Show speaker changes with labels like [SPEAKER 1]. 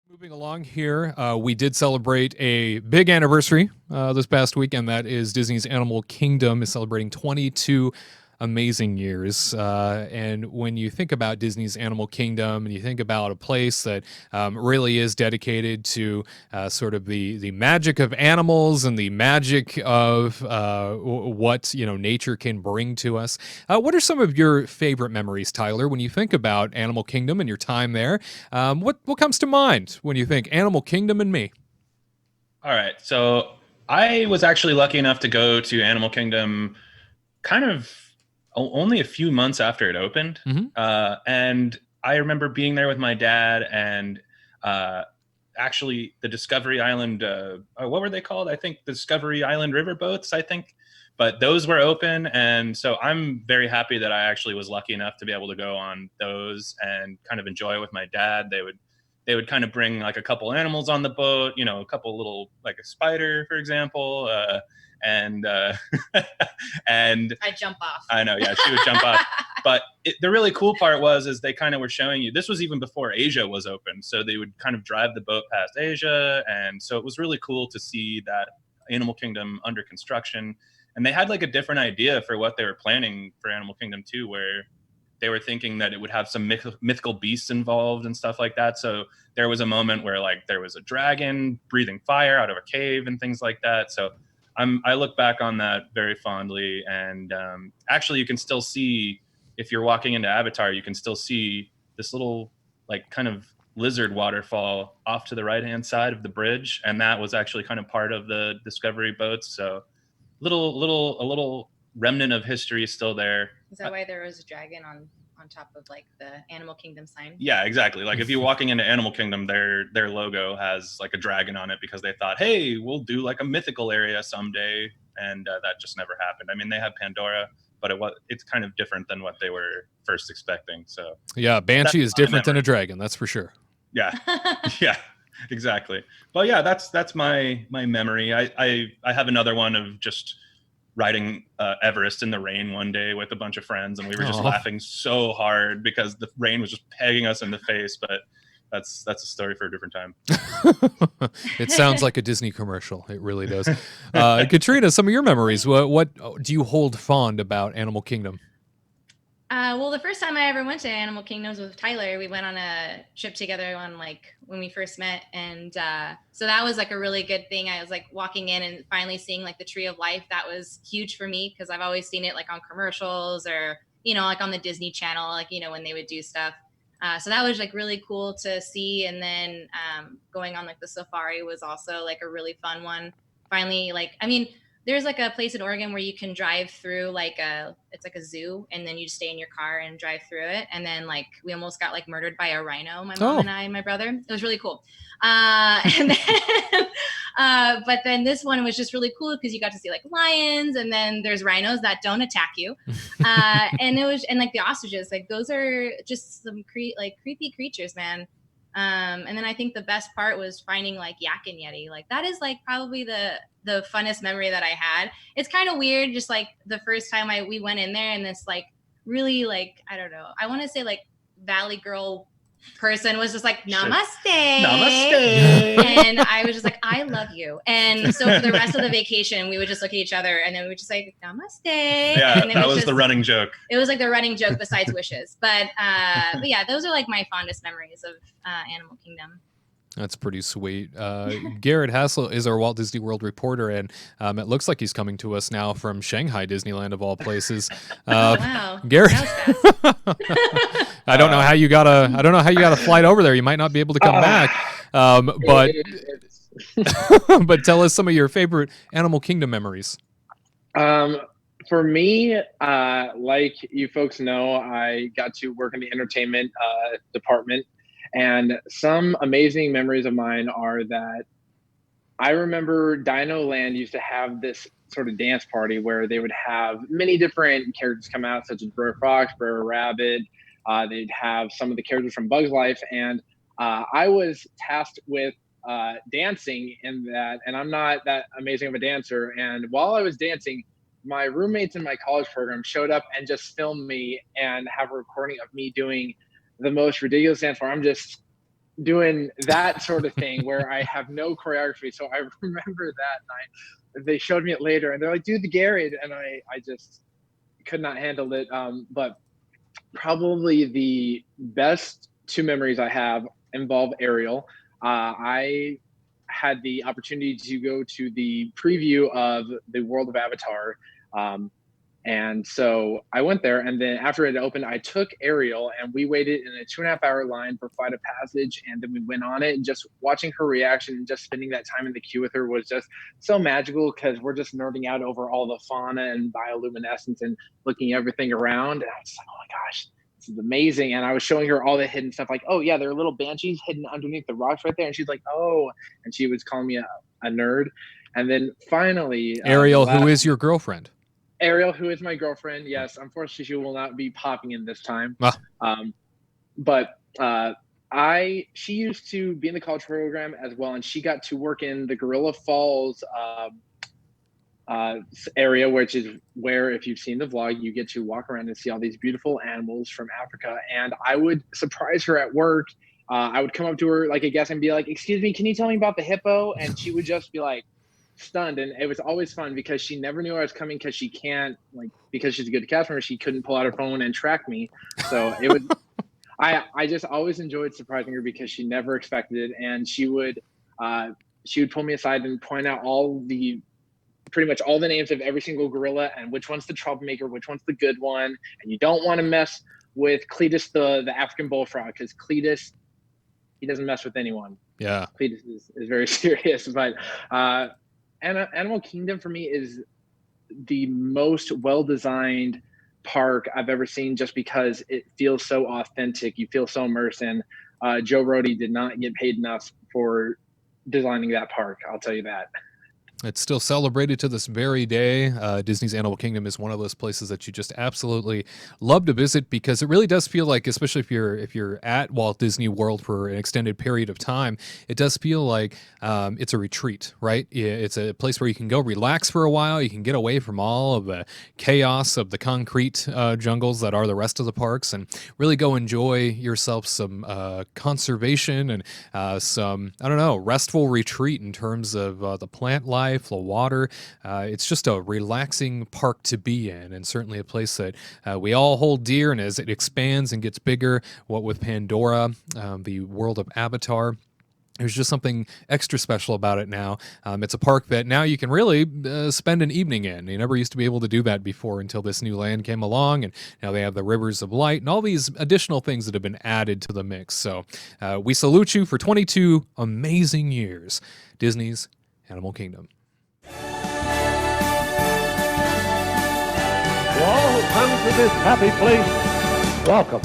[SPEAKER 1] Moving along here, we did celebrate a big anniversary this past week, and that is Disney's Animal Kingdom is celebrating 22 amazing years. And when you think about Disney's Animal Kingdom, and you think about a place that really is dedicated to sort of the magic of animals and the magic of what nature can bring to us. What are some of your favorite memories, Tyler, when you think about Animal Kingdom and your time there? What comes to mind when you think Animal Kingdom and me?
[SPEAKER 2] All right. So I was actually lucky enough to go to Animal Kingdom kind of only a few months after it opened.
[SPEAKER 1] Hmm.
[SPEAKER 2] And I remember being there with my dad and uh, actually the Discovery Island, what were they called? I think the Discovery Island riverboats, I think. But those were open. And so I'm very happy that I actually was lucky enough to be able to go on those and kind of enjoy it with my dad. They would kind of bring like a couple animals on the boat, a couple little, like a spider, for example, and and
[SPEAKER 3] I jump off.
[SPEAKER 2] I know, yeah, she would jump off. But the really cool part is they kind of were showing you. This was even before Asia was open, so they would kind of drive the boat past Asia, and so it was really cool to see that Animal Kingdom under construction. And they had like a different idea for what they were planning for Animal Kingdom 2, where they were thinking that it would have some mythical beasts involved and stuff like that. So there was a moment where like there was a dragon breathing fire out of a cave and things like that. So I look back on that very fondly, and actually, you can still see, if you're walking into Avatar, you can still see this little like kind of lizard waterfall off to the right hand side of the bridge, and that was actually kind of part of the Discovery boats. So a little remnant of history is still there.
[SPEAKER 3] Is that why there was a dragon on top of like the Animal Kingdom sign?
[SPEAKER 2] Yeah, exactly. Like if you're walking into Animal Kingdom, their logo has like a dragon on it because they thought, hey, we'll do like a mythical area someday, and that just never happened. I mean, they have Pandora, but it's kind of different than what they were first expecting. So
[SPEAKER 1] Yeah,
[SPEAKER 2] that's
[SPEAKER 1] Banshee is
[SPEAKER 2] my
[SPEAKER 1] different than
[SPEAKER 2] memory.
[SPEAKER 1] a dragon, that's for sure.
[SPEAKER 2] Yeah, yeah, exactly. But yeah, that's my memory. I have another one of just riding Everest in the rain one day with a bunch of friends, and we were just
[SPEAKER 1] Oh,
[SPEAKER 2] laughing so hard because the rain was just pegging us in the face. But that's a story for a different time.
[SPEAKER 1] it sounds like a Disney commercial. It really does. Katrina, some of your memories. What do you hold fond about Animal Kingdom?
[SPEAKER 3] Well, the first time I ever went to Animal Kingdoms with Tyler, we went on a trip together on like when we first met, and so that was like a really good thing. I was like walking in and finally seeing like the Tree of Life. That was huge for me because I've always seen it like on commercials or like on the Disney Channel, like when they would do stuff. So that was like really cool to see, and then going on like the safari was also like a really fun one. Finally, like I mean, there's like a place in Oregon where you can drive through it's like a zoo, and then you just stay in your car and drive through it. And then like we almost got like murdered by a rhino, my mom
[SPEAKER 1] Oh,
[SPEAKER 3] and I and my brother. It was really cool. And then, but then this one was just really cool because you got to see like lions, and then there's rhinos that don't attack you. And it was, and like the ostriches, like those are just some creepy creatures, man. And then I think the best part was finding like yak and yeti. Like that is like probably the funnest memory that I had. It's kind of weird, just like the first time we went in there, and this like really like I don't know. I want to say like Valley Girl person was just like namaste, and I was just like I love you. And so for the rest of the vacation, we would just look at each other, and then we would just like namaste.
[SPEAKER 2] Yeah,
[SPEAKER 3] and
[SPEAKER 2] that was
[SPEAKER 3] just
[SPEAKER 2] the running joke.
[SPEAKER 3] It was like the running joke besides wishes. But yeah, those are like my fondest memories of Animal Kingdom.
[SPEAKER 1] that's pretty sweet. Garrett Hassel is our Walt Disney World reporter, and it looks like he's coming to us now from Shanghai Disneyland of all places.
[SPEAKER 3] Oh wow,
[SPEAKER 1] Garrett,
[SPEAKER 3] that was fast.
[SPEAKER 1] I don't know how you got a I don't know how you got a flight over there. You might not be able to come back. But but tell us some of your favorite Animal Kingdom memories.
[SPEAKER 4] Um, for me, like you folks know, I got to work in the entertainment department, and some amazing memories of mine are that I remember Dino Land used to have this sort of dance party where they would have many different characters come out, such as Brer Fox, Brer Rabbit. They'd have some of the characters from Bugs Life, and I was tasked with dancing in that, and I'm not that amazing of a dancer. And while I was dancing, my roommates in my college program showed up and just filmed me and have a recording of me doing the most ridiculous dance where I'm just doing that sort of thing where I have no choreography. So I remember that night. They showed me it later, and they're like, "Do the Garrett," and I just could not handle it. But probably the best two memories I have involve aerial. I had the opportunity to go to the preview of the World of Avatar. And so I went there, and then after it opened, I took Ariel, and we waited in a 2.5 hour line for Flight of Passage, and then we went on it. And just watching her reaction and just spending that time in the queue with her was just so magical, because we're just nerding out over all the fauna and bioluminescence and looking everything around. And I was like, oh my gosh, this is amazing. And I was showing her all the hidden stuff, like, oh yeah, there are little banshees hidden underneath the rocks right there. And she's like, oh, and she was calling me a nerd. And then finally,
[SPEAKER 1] Ariel, who is your girlfriend?
[SPEAKER 4] Ariel, who is my girlfriend. Yes, unfortunately, she will not be popping in this time.
[SPEAKER 1] Ah.
[SPEAKER 4] But she used to be in the college program as well, and she got to work in the Gorilla Falls area, which is where, if you've seen the vlog, you get to walk around and see all these beautiful animals from Africa. And I would surprise her at work. I would come up to her like a guest and be like, "Excuse me, can you tell me about the hippo?" And she would just be like stunned. And it was always fun because she never knew I was coming, because she can't, like, because she's a good cast member, she couldn't pull out her phone and track me. So it was I just always enjoyed surprising her because she never expected it. And she would pull me aside and point out pretty much all the names of every single gorilla and which one's the troublemaker, which one's the good one. And you don't want to mess with Cletus, the African bullfrog, because Cletus, he doesn't mess with anyone.
[SPEAKER 1] Yeah.
[SPEAKER 4] Cletus is very serious. But Animal Kingdom for me is the most well-designed park I've ever seen, just because it feels so authentic. You feel so immersed, and Joe Rohde did not get paid enough for designing that park. I'll tell you that.
[SPEAKER 1] It's still celebrated to this very day. Disney's Animal Kingdom is one of those places that you just absolutely love to visit, because it really does feel like, especially if you're at Walt Disney World for an extended period of time, it does feel like it's a retreat, right? It's a place where you can go relax for a while. You can get away from all of the chaos of the concrete jungles that are the rest of the parks, and really go enjoy yourself some conservation and some, I don't know, restful retreat in terms of the plant life, the water. It's just a relaxing park to be in, and certainly a place that we all hold dear. And as it expands and gets bigger, what with Pandora, the world of Avatar, there's just something extra special about it now. It's a park that now you can really spend an evening in. You never used to be able to do that before until this new land came along, and now they have the Rivers of Light and all these additional things that have been added to the mix. So we salute you for 22 amazing years, Disney's Animal Kingdom.
[SPEAKER 5] To all who come to this happy place, welcome.